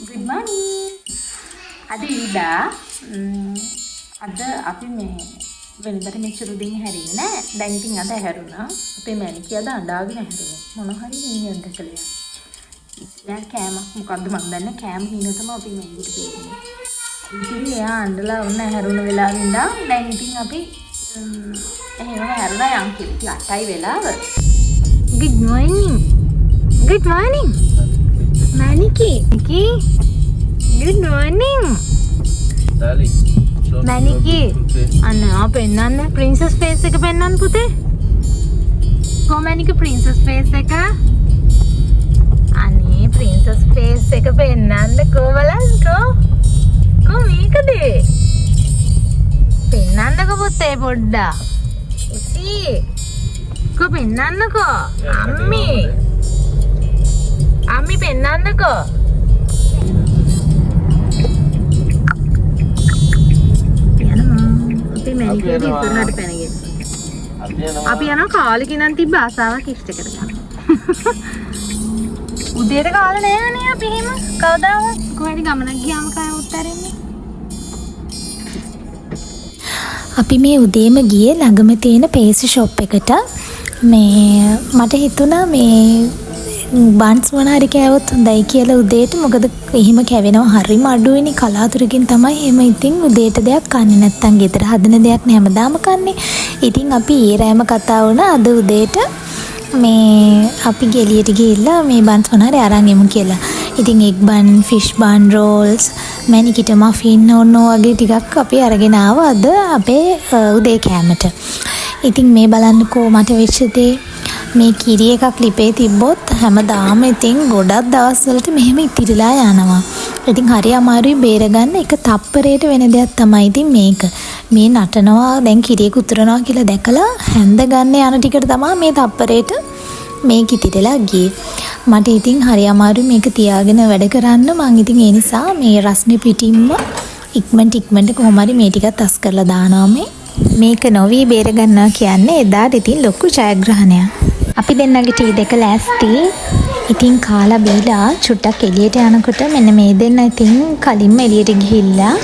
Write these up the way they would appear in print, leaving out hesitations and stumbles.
Good morning. අද ඉරිදා අද අපි මේ වෙනදට මෙච්චර දින් හැරෙන්නේ නෑ. දැන් ඉතින් අද හැරුණා. අපේ මැනිකි අද අඬාගෙන හැරුණා. මොන හරි නියන්ත කළා. ඉතින් කෑම මොකද්ද මන් දන්නේ කෑම හින තමයි අපි මැනිකිට දෙන්නේ. ඉතින් එයා අඬලා වුණ හැරුණ වෙලාවෙ ඉඳන් දැන් ඉතින් අපි එහෙම හැරුණා යම් කිසි 8යි වෙලාව. Good morning. Good morning. Maniki. Good morning. Darling. Maniki. Anna, pennanne princess face එක පෙන්නන්න පුතේ. කො Maniki princess face එක. අනේ princess face එක පෙන්නන්න කො බලන්නකෝ. කො මේකද? පෙන්නන්නකෝ පුතේ පොඩ්ඩක්. ඉසි. කො පෙන්නන්නකෝ. අම්මි පෙන්නන්නකෝ. අපි මැනිකේට ඉස්සරහට පැනගෙන. අපි යනවා කාලෙක ඉඳන් තිබ්බ ආසාවක් ඉෂ්ට කරගන්න. උදේට කාලේ නෑනේ අපි එහෙම. කවදාවත් කොහෙද ගමනක් ගියාම කය උත්තරෙන්නේ. අපි මේ උදේම ගියේ ළඟම තියෙන පේස් ෂොප් එකට. මේ මට හිතුණා මේ බන්ස් මොන හරි කෑවොත් හොඳයි කියලා උදේට. මොකද එහෙම කැවෙනවා හරිම අඩුයිනේ කලාතුරකින් තමයි එහෙම. ඉතින් උදේට දෙයක් කන්නේ නැත්තම් ගෙදර හදන දෙයක් නේ හැමදාම කන්නේ. ඉතින් අපි ඒ රෑම කතා වුණා අද උදේට මේ අපි ගෙලියට ගිහිල්ලා මේ බන්ස් මොන හරි අරන් එමු කියලා. ඉතින් එග් බන්, ෆිෂ් බන්, රෝල්ස්, මැනිකිට මෆින් ඕනෝ වගේ ටිකක් අපි අරගෙන ආවා අද අපේ උදේ කෑමට. ඉතින් මේ බලන්නකෝ මට වෙච්ච දේ. මේ කිරි එකක් ලිපේ තිබ්බොත් හැමදාම ඉතින් ගොඩක් දවස්වලට මෙහෙම ඉතිරිලා යනවා. ඉතින් හරි අමාරුයි බේරගන්න. එක තප්පරයට වෙන දෙයක් තමයි ඉතින් මේක. මේ නටනවා දැන් කිරියක උතුරනවා කියලා දැකලා හැන්ද ගන්න යන ටිකට තමයි මේ තප්පරයට මේක ඉතිරිලා ගියේ. මට ඉතින් හරි අමාරුයි මේක තියාගෙන වැඩ කරන්න. මං ඉතින් ඒ නිසා මේ රස්නේ පිටින්ම ඉක්මනට කොහොම හරි මේ ටිකත් අස් කරලා දානවා මේක නොවි බේරගන්නවා කියන්නේ එදාට ඉතින් ලොකු ජයග්‍රහණයක්. අපි දෙන්නගේ ටී දෙක ලෑස්ති. ඉතින් කාලා බීලා චුට්ටක් එළියට යනකොට මෙන්න මේ දෙන්න ඉතින් කලින්ම එළියට ගිහිල්ලා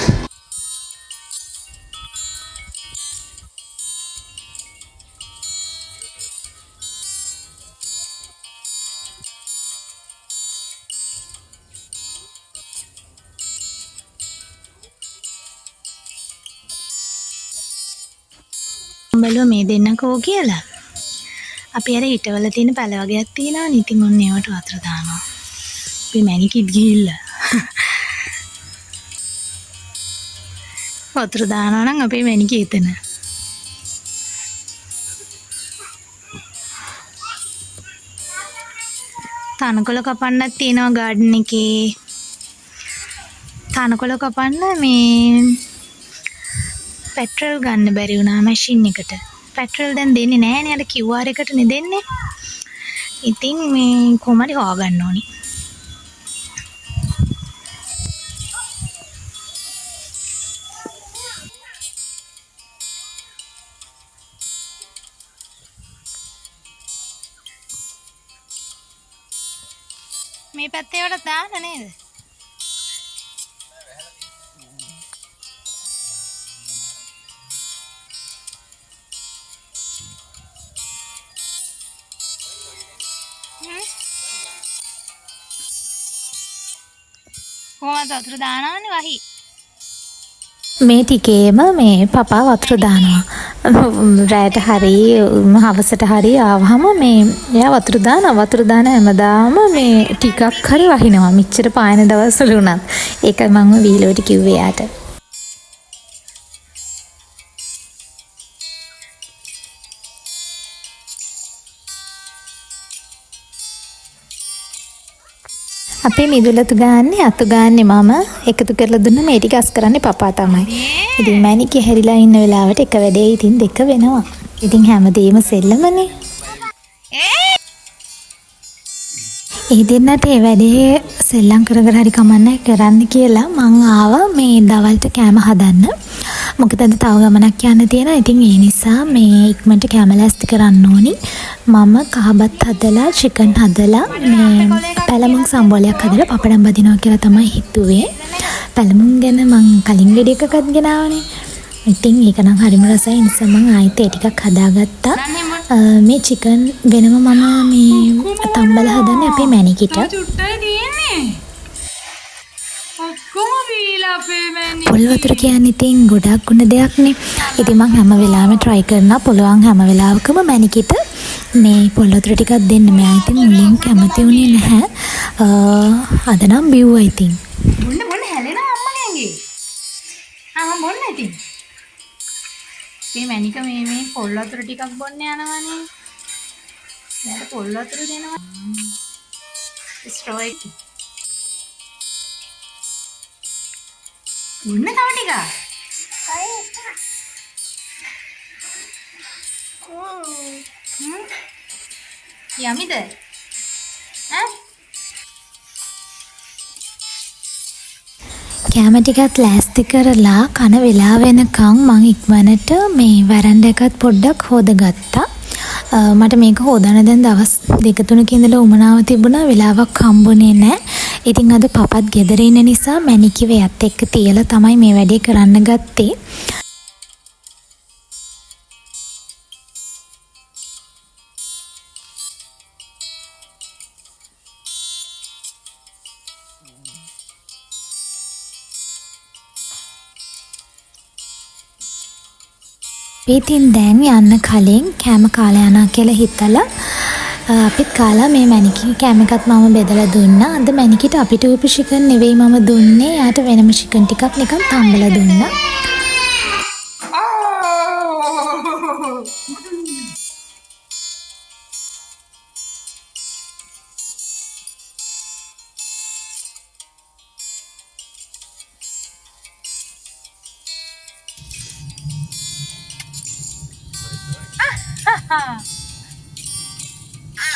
බලුවා මේ දෙන්නකෝ කියලා. අපි අර හිටවල තියෙන පැල වගේක් තියෙනවා නේ. ඉතින් ඔන්න ඒවට වතුර දානවා. අපි මැනිකිත් ගිහිල්ලා වතුර දානවා නම් අපේ මැනිකි එතන. තනකොළ කපන්නත් තියෙනවා ගාඩන් එකේ. තනකොළ කපන්න මේ පෙට්‍රල් ගන්න බැරි වුණා මැෂින් එකට. පෙට්‍රල් දැන් දෙන්නේ නැහැ නේ. අර QR එකට නේ දෙන්නේ. ඉතින් මේ කොහමද හොයාගන්න ඕනි. මේ පැත්තේ වලට දාන්න නේද? කොහොමද වතුර දානවනේ වහි. මේ ටිකේම මේ පපා වතුර දානවා. රැයට හරි හවසට හරි ආවහම මේ එයා වතුර දාන හැමදාම මේ ටිකක් හරි වහිනවා. මෙච්චර පායන දවස්වල උනත්. ඒකයි මම වීලෝට කිව්වේ යාට. අපේ මිදුලතු ගාන්නේ අතු ගාන්නේ මම එකතු කරලා දුන්න මේ ටික අස් කරන්නේ පපා තමයි. ඉතින් මැනිකේ හැරිලා ඉන්න වෙලාවට එක වැඩේ ඉතින් දෙක වෙනවා. ඉතින් හැමදේම සෙල්ලමනේ. ඒ දෙන්නට ඒ වැඩේ සෙල්ලම් කර හරි කමන්නේ කරන්න කියලා මං ආවා මේ දවල්ට කෑම හදන්න. මොකද අද තව ගමනක් යන්න තියෙනවා. ඉතින් ඒ නිසා මේ ඉක්මනට කැම ලෑස්ති කරන්න ඕනි. මම කහබත් හදලා චිකන් හදලා මේ පැලමුන් සම්බෝලයක් හදලා පපඩම් බදිනවා කියලා තමයි හිතුවේ. පැලමුන් ගැන මං කලින් වීඩියෝ එකකත් ගෙනාවනේ. ඉතින් ඒක නම් හරිම රසයි. නිසා මං ආයෙත් ඒ ටිකක් හදාගත්තා. මේ චිකන් වෙනම මම මේ තම්බල හදන්නේ අපේ මැනිකිට. පොල් වතුර කියන්නේ ඉතින් ගොඩක් ගුණ දෙයක්නේ. ඉතින් මං හැම වෙලාවෙම try කරනවා පුළුවන් හැම වෙලාවකම මැනිකිට මේ පොල් වතුර ටිකක් දෙන්න. මෙයා ඉතින් මුලින් කැමති වුණේ නැහැ. අද නම් බිව්වා ඉතින්. බොන්න හැලෙනවා අම්මගෙන්ගේ. මම බොන්න ඉතින්. මේ මැනික මේ පොල් වතුර ටිකක් බොන්න යනවනේ. මට පොල් වතුර දෙනවා. ස්ට්‍රෝ එක. බොන්න තව ටිකක්. යමිද? කැම ටිකත් ලෑස්ති කරලා කන වෙලා වෙනකන් මං ඉක්මනට මේ වරන්ඩ එකත් පොඩ්ඩක් හොදගත්තා. මට මේක හොදන්න දැන් දවස් 2-3 ඉඳලා උමනාව තිබුණා. වෙලාවක් හම්බුනේ නැහැ. ඉතින් අද පපත් ගෙදර ඉන්න නිසා මැනිකිව යත් එක්ක තියලා තමයි මේ වැඩේ කරන්න ගත්තේ. ඉතින් දැන් යන්න කලින් කෑම කාලා යනවා කියලා හිතලා අපිත් කාලා මේ මැනිකි කෑම එකත් මම බෙදලා දුන්නා. අද මැනිකිට අපිට උපු චිකන් නෙවෙයි මම දුන්නේ. යාට වෙනම චිකන් ටිකක් නිකන් තම්බලා දුන්නා.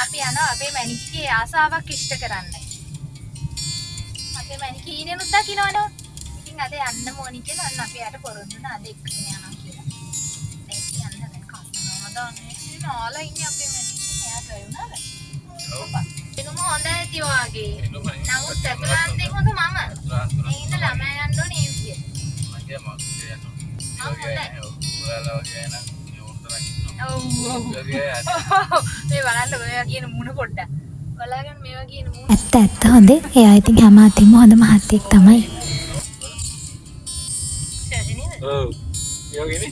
අපි යනවා අපේ මැනිකගේ ආසාවක් ඉෂ්ට කරන්න. අපේ මැනිකී ඉනෙනුත් දකින්නවනේ. ඉතින් අද යන්න ඕනි කියලා අන්න අපි යාට පොරොන්දු වුණා අද එක්කගෙන යනවා කියලා. දැන් කියන්න දැන් කස්නවා දාන්නේ. ඉතින් ආලා ඉන්නේ අපේ මැනිකී එයා ගයුණාද? ඔව්. එනම හොඳ ඇති වාගේ. නමුත් අතුලාන්තෙන් හොඳ මම. මේ ඉන්න ළමයා යන්න ඕනේ ඒ විදියට. මගේ මගේ යනවා. ඔයාලා වගේ යනවා. මේ බලන්න ඔයා කියන මුණ පොඩ්ඩක්. බලාගෙන මේවා කියන මුණ. ඇත්ත හොඳේ. එයා ඉතින් හැම අතින්ම හොඳ මහත්තයෙක් තමයි. ඔව්. යෝගිනේ.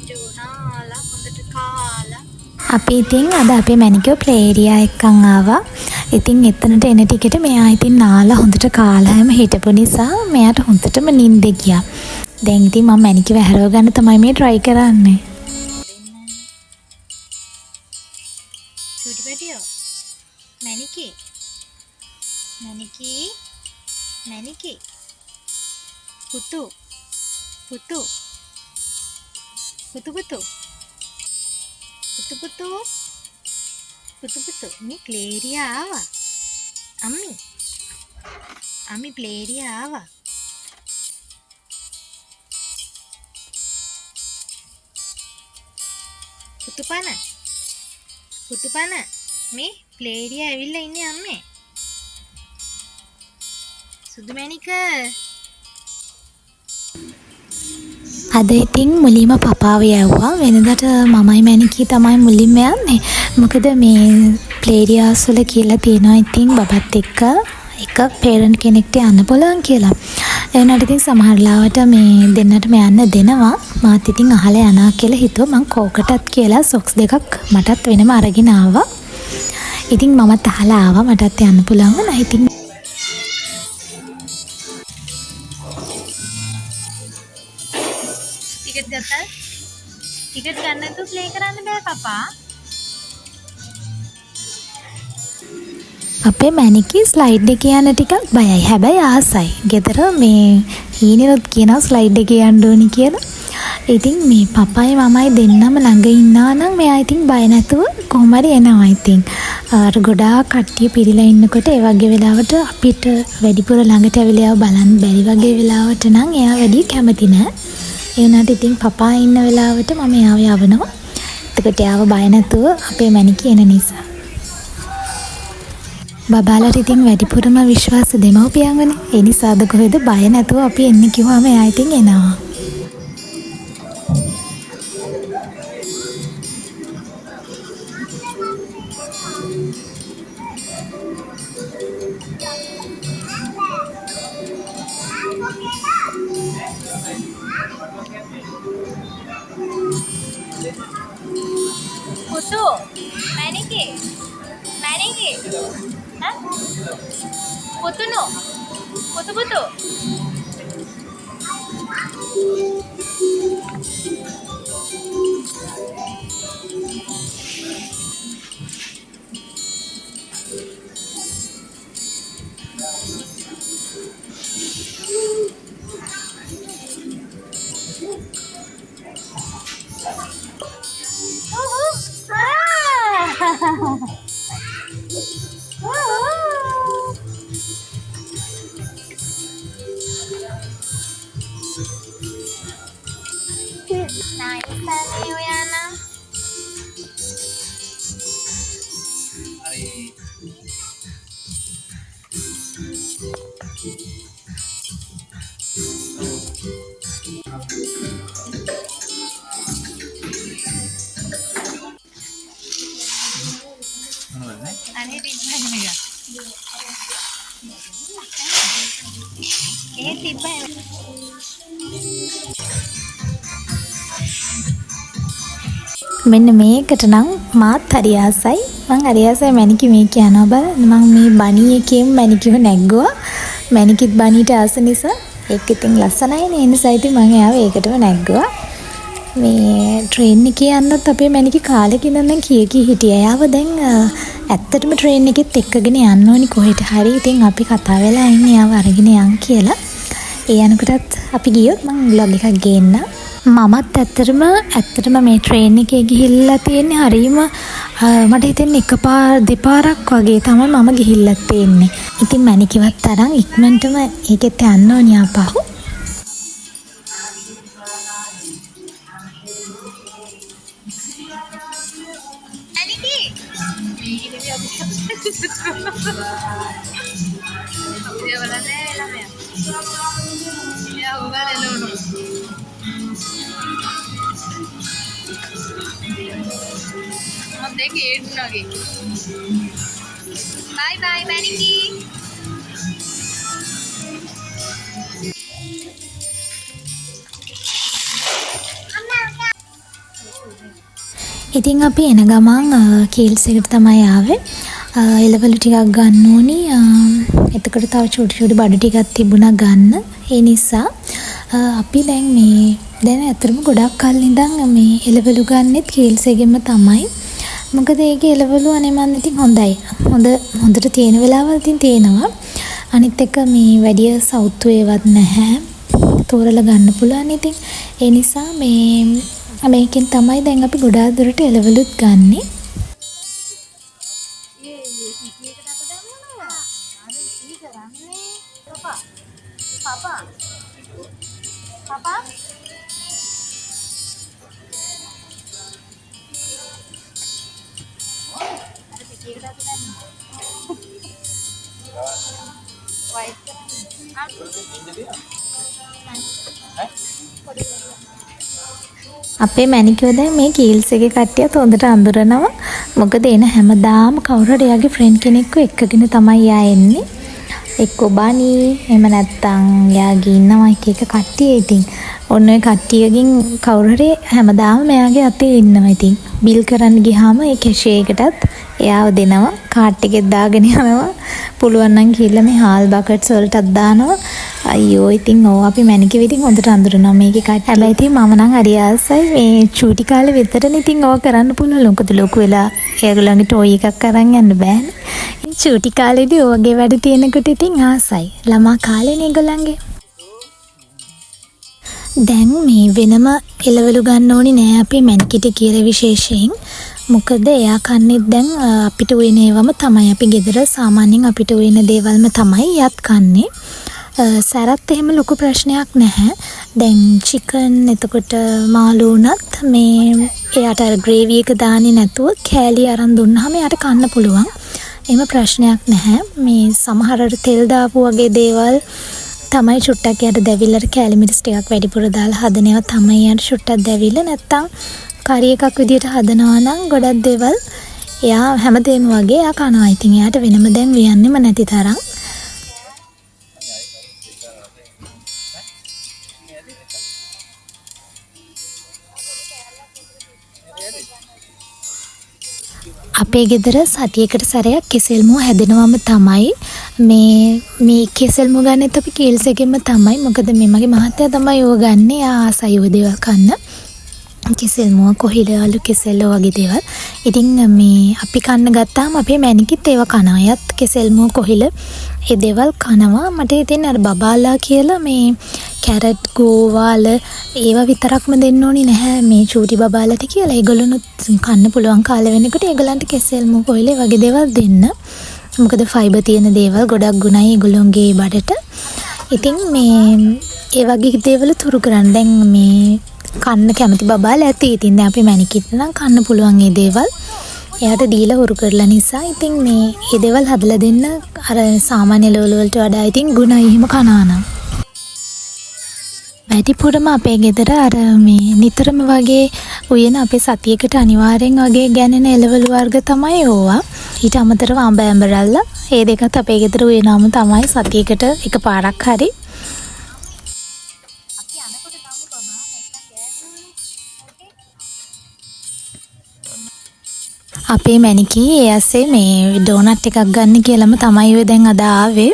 ජෝනාලා හොඳට කාලා. අපි ඉතින් අද අපේ මැනිකෝ ප්ලේ ඒරියා එකන් ආවා. ඉතින් එතනට එන ටිකට මෙයා ඉතින් නාලා හොඳට කාලා හැම හිටපු නිසා මෙයාට හොඳටම නිින්ද ගියා. දැන් ඉතින් මම මැනිකව හැරව ගන්න තමයි මේ try කරන්නේ. චුටි පැටියෝ. මැනිකි. මැනිකි. මැනිකි. පුතු. පුතු. පුතු පුතු. පුතු පුතු. පුතු පුතු. මේ ප්ලේරියා ආවා. අම්මි. අම්මි ප්ලේරියා ආවා. පුතුපන මේ ප්ලේරියා ඇවිල්ලා ඉන්නේ අම්මේ. සුදු මැනික. අද ඉතින් මුලින්ම පපාව යවුවා. වෙනදට මමයි මැනිකී තමයි මුලින්ම යන්නේ. මොකද මේ ප්ලේරියාස් වල කියලා තියෙනවා ඉතින් බබත් එක්ක එක පේරන්ට් කෙනෙක්ට යන්න පුළුවන් කියලා. ඒ වුණාට ඉතින් සමහර ලාවට මේ දෙන්නටම යන්න දෙනවා. මාත් ඉතින් අහලා යනවා කියලා හිතුවා. මං කෝකටත් කියලා සොක්ස් දෙකක් මටත් වෙනම අරගෙන ආවා. ඉතින් මමත් අහලා ආවා මටත් යන්න පුළුවන් වුණා. ඉතින් ටිකට් ගත්තා? ටිකට් ගන්න නැතුව ප්ලේ කරන්න බෑ පපා. අපේ මැනිකී ස්ලයිඩ් එකේ යන ටිකක් බයයි. හැබැයි ආසයි. ගෙදර මේ හීනෙනුත් කියනවා ස්ලයිඩ් එකේ යන්න ඕනි කියලා. ඉතින් මේ පපයි මමයි දෙන්නම ළඟ ඉන්නවා නම් මෙයා ඉතින් බය නැතුව කොහොම හරි එනවා ඉතින්. අර ගොඩාක් කට්ටිය පිරීලා ඉන්නකොට ඒ වගේ වෙලාවට අපිට වැඩිපුර ළඟට ඇවිල්ලා බලන්න බැරි වගේ වෙලාවට නම් එයා වැඩි කැමති නෑ. ඒ වුණාට ඉතින් පපා ඉන්න වෙලාවට මම එයාව යවනවා. එතකොට එයාව බය නැතුව අපේ මැනිකේ එන නිසා. බබාලට ඉතින් වැඩිපුරම විශ්වාස දෙමව්පියන්වනේ. ඒ නිසාද කොහෙද බය නැතුව අපි එන්න කිව්වම එයා ඉතින් එනවා. Putu, maniki, hah? Putu no, putu. මෙන්න මේකට නම් මාත් හරි ආසයි. මං හරි ආසයි මැනිකි මේ කියනවා බලන්න. මං මේ බණී එකෙන් මැනිකිව නැග්ගුවා. මැනිකිත් බණීට ආස නිසා ඒක ඉතින් ලස්සනයිනේ. ඒ නිසා ඉතින් මං එයාව ඒකටම නැග්ගුවා. මේ ට්‍රේන් එකේ යන්නත් අපේ මැනිකි කාලෙක ඉඳන් කී හිටියා. එයාව දැන් ඇත්තටම ට්‍රේන් එකෙත් එක්කගෙන යන්න ඕනි කොහෙට හරි. ඉතින් අපි කතා වෙලා ඉන්නේ එයාව අරගෙන යන් කියලා. ඒ යනකොටත් අපි ගියොත් මං vlog එකක් ගේන්න. මමත් ඇත්තටම මේ ට්‍රේන් එකේ ගිහිල්ලා තියෙන්නේ හරීම මට හිතෙන්නේ දෙපාරක් වගේ තමයි මම ගිහිල්ලා තියෙන්නේ. ඉතින් මැනිකවත් තරම් ඉක්මනටම ඒකෙත් යන්න ඕනි ආපහු. Bye, Maniki. ඉතින් අපි එන ගමන් කීල්ස් එකට තමයි ආවේ. එළවලු ටිකක් ගන්න ඕනි. එතකොට තව චූටි බඩු ටිකක් තිබුණා ගන්න. ඒ නිසා අපි දැන් ඇත්තටම ගොඩක් කල් ඉඳන් මේ එළවලු ගන්නෙත් කීල්ස් එකෙන්ම තමයි. මොකද ඒකේ එළවලු අනේ මන් ඉතින් හොඳයි. හොඳට තියෙන වෙලාවල් ඉතින් තියෙනවා. අනිත් එක මේ වැඩි සවුත්තු ඒවත් නැහැ. තෝරලා ගන්න පුළුවන් ඉතින්. ඒ නිසා මේකෙන් තමයි දැන් අපි ගොඩාක් දුරට එළවලුත් ගන්නෙ. Papa? අපේ මැනිකව දැන් මේ කීල්ස් එකේ කට්ටියත් හොඳට අඳුරනවා. මොකද එන හැමදාම කවුරු හරි එයාගේ ෆ්‍රෙන්ඩ් කෙනෙක්ව එක්කගෙන තමයි යා එන්නේ. එක්ක බණී එහෙම නැත්තම් යාගේ ඉන්නවා එක කට්ටිය. ඉතින් ඔන්න ඔය කට්ටියකින් කවුරු හරි හැමදාම මෙයාගේ අතේ ඉන්නවා. ඉතින් බිල් කරන්න ගියාම ඒ කැෂේ එකටත් එයාව දෙනවා. කාඩ් එකෙත් දාගෙන යනවා. පුළුවන් නම් ගිහලා මේ හාල් බකට්ස් වලටත් දානවා. අයියෝ ඉතින් අපි මැනිකව ඉතින් හොඳට අඳුරනවා මේකේ කට්ටිය. හැබැයි ඉතින් මම නම් හරි ආසයි මේ චූටි කාලේ විතරනේ ඉතින් ඕක කරන්න පුළුවන්. මොකද ලොකු වෙලා ඒගොල්ලන්ගේ ටෝයි එකක් අරන් යන්න බෑනේ. ඉතින් චූටි කාලේදී ඕගේ වැඩ තියෙනකොට ඉතින් ආසයි. ළමා කාලේනේ ඒගොල්ලන්ගේ. දැන් මේ වෙනම එළවලු ගන්න ඕනි නෑ අපේ මැනිකිට කියලා විශේෂයෙන්. මොකද එයා කන්නේත් දැන් අපිට උයන ඒවම තමයි. අපි ගෙදර සාමාන්‍යයෙන් අපිට උයන දේවල්ම තමයි යත් කන්නේ. සැරත් එහෙම ලොකු ප්‍රශ්නයක් නැහැ. දැන් චිකන් එතකොට මාළු උනත් මේ එයාට අර ග්‍රේවි එක දාන්නේ නැතුව කෑලි අරන් දුන්නාම එයාට කන්න පුළුවන්. එහෙම ප්‍රශ්නයක් නැහැ. මේ සමහර තෙල් දාපු වගේ දේවල් තමයි චුට්ටක් යට දැවිල්ලට කෑලි මිරිස් ටිකක් වැඩිපුර දාලා හදන ඒවා තමයි යට චුට්ටක් දැවිල්ල. නැත්තම් කරි එකක් විදියට හදනවා නම් ගොඩක් දේවල් එයා හැමදේම වගේ එයා කනවා. ඉතින් එයාට වෙනම දැන් වියන්නෙම නැති තරම්. අපේ ගෙදර සතියකට සැරයක් කෙසෙල් මුව හැදෙනවම තමයි. මේ කෙසෙල් මුව ගන්නෙත් අපි කීල්ස් එකෙන්ම තමයි. මොකද මේ මගේ මහත්තයා තමයි ඕව ගන්නෙ. එයා ආසයි ඔය දේවල් කන්න. කෙසෙල් මුව කොහිල අලු කෙසෙල් වගේ දේවල්. ඉතින් මේ අපි කන්න ගත්තාම අපේ මැනිකිත් ඒව කනවා. යත් කෙසෙල් මුව කොහිල ඒ දේවල් කනවා. මට ඉතින් අර බබාලා කියලා මේ කැරට් ගෝවාල ඒවා විතරක්ම දෙන්න ඕනි නැහැ මේ චූටි බබාලට කියලා. ඒගොල්ලොනුත් කන්න පුළුවන් කාලේ වෙනකොට ඒගොල්ලන්ට කෙසෙල් මුව කොහිල වගේ දේවල් දෙන්න. මොකද ෆයිබර් තියෙන දේවල් ගොඩක් ගුණයි ඒගොල්ලොන්ගේ බඩට. ඉතින් මේ ඒ වගේ දේවල් තුරු කරන්න දැන් මේ කන්න කැමති බබාලා ඇති. ඉතින් දැන් අපි මැනිකිට නම් කන්න පුළුවන් මේ දේවල්. එයාට දීලා හුරු කරලා නිසා ඉතින් මේ දේවල් හදලා දෙන්න අර සාමාන්‍ය ලෝල වලට වඩා ඉතින් ගුණයි එහෙම කනවා නම්. වැඩිපුරම අපේ ගෙදර අර මේ නිතරම වගේ උයන අපේ සතියකට අනිවාර්යෙන් වගේ ගැනෙන එළවලු වර්ග තමයි ඕවා. ඊට අමතරව අඹ ඇඹරල්ල ඒ දෙකත් අපේ ගෙදර උයනම තමයි සතියකට එකපාරක් හරි. අපේ මැනිකී ඒ ඇස්සේ මේ ඩෝනට් එකක් ගන්න කියලාම තමයි ඔය දැන් අද ආවේ.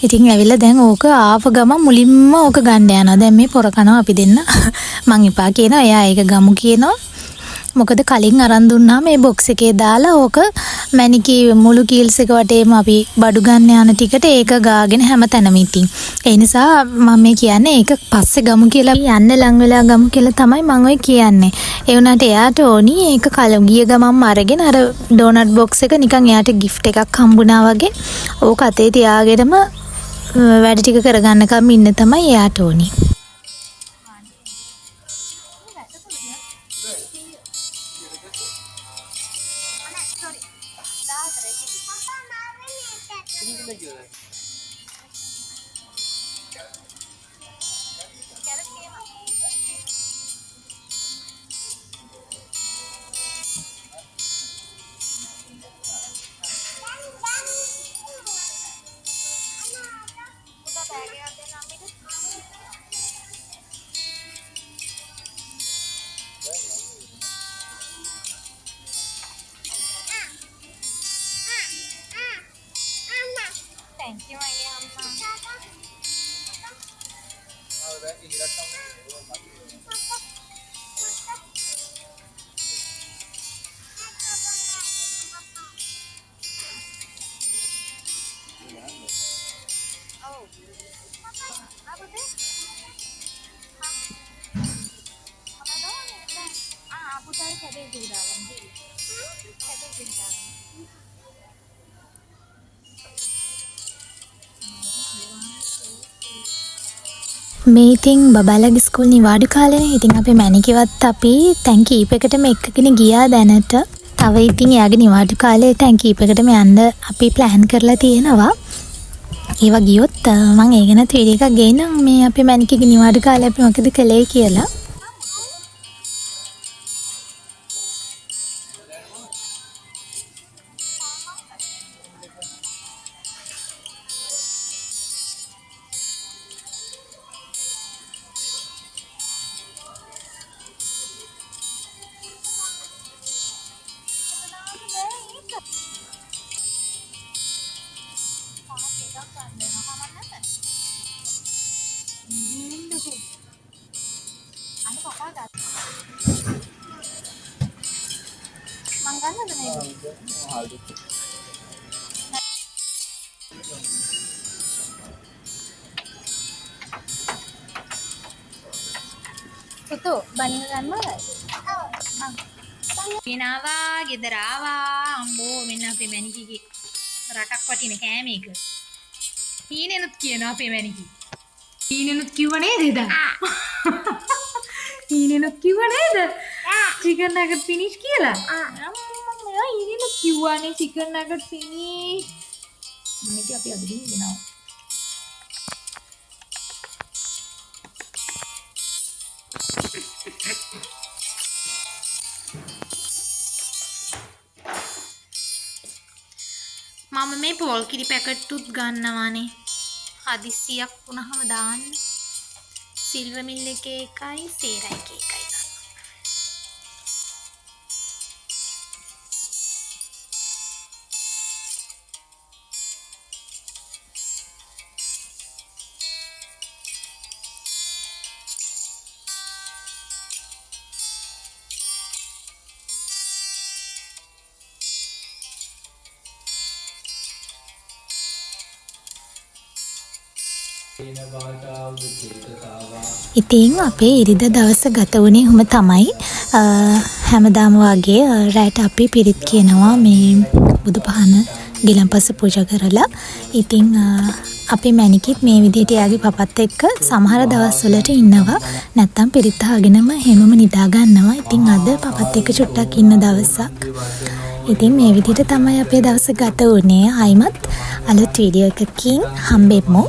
ඉතින් ඇවිල්ලා දැන් ඕක ආව ගමන් මුලින්ම ඕක ගන්න යනවා. දැන් මේ පොර කනවා අපි දෙන්න. මං එපා කියනවා. එයා ඒක ගමු කියනවා. මොකද කලින් අරන් දුන්නාම මේ බොක්ස් එකේ දාලා ඕක මැනිකී මුළු කීල්ස් එක වටේම අපි බඩු ගන්න යන ටිකට ඒක ගාගෙන හැම තැනම ඉතින්. ඒ නිසා මම මේ කියන්නේ ඒක පස්සේ ගමු කියලා යන්න ලඟ වෙලා ගමු කියලා තමයි මම ඔය කියන්නේ. ඒ වුණාට එයාට ඕනි ඒක ගිය ගමන්ම අරගෙන අර ඩෝනට් බොක්ස් එක නිකන් එයාට ගිෆ්ට් එකක් හම්බුණා වගේ ඕක අතේ තියාගෙනම වැඩ ටික කරගන්නකම් ඉන්න තමයි එයාට ඕනි. Thank you, Maya. මේ ඉතින් බබාලගේ ස්කූල් නිවාඩු කාලේනේ. ඉතින් අපේ මැනිකවත් අපි තැන් කීපයකටම එක්කගෙන ගියා දැනට. තව ඉතින් එයාගේ නිවාඩු කාලේ තැන් කීපයකටම යන්න අපි ප්ලෑන් කරලා තියෙනවා. ඒවා ගියොත් මම ඒ ගැන වීඩියෝ එකක් ගේන්නම් මේ අපේ මැනිකගේ නිවාඩු කාලේ අපි මොකද කළේ කියලා. පුතු බණින ගන්නවද? ගෙනාවා ගෙදර ආවා අම්බෝ මෙන්න අපේ මැනිකගේ රටක් වටින කෑම එක. හීනෙනුත් කියනවා අපේ මැනිකි. හීනෙනුත් කිව්ව නේද එදා? හීනෙනුත් කිව්ව නේද? චිකන් නගට් ෆිනිෂ් කියලා. අම්මා හීනෙනුත් කිව්වානේ චිකන් නගට් ෆිනිෂ්. මේක අපි අද ගෙනාවා. මම මේ පෝල් කිරි පැකට්ටුත් ගන්නවානේ. හදිස්සියක් වුණාම දාන්න. සිල්වර් මිල් එකේ එකයි සේරා එකේ එකයි දාන්න. ඉතින් අපේ ඉරිදා දවස ගත වුණේ ඔහොම තමයි. හැමදාම වගේ රැට අපි පිරිත් කියනවා මේ බුදු පහන ගිලන්පස පූජා කරලා. ඉතින් අපේ මැනිකිත් මේ විදිහට එයාගේ පපත් එක්ක සමහර දවස්වලට ඉන්නවා. නැත්තම් පිරිත් අහගෙනම හැමම නිදා ගන්නවා. ඉතින් අද පපත් එක්ක චුට්ටක් ඉන්න දවසක්. ඉතින් මේ විදිහට තමයි අපේ දවස ගත වුණේ. ආයිමත් අලුත් වීඩියෝ එකකින් හම්බෙමු.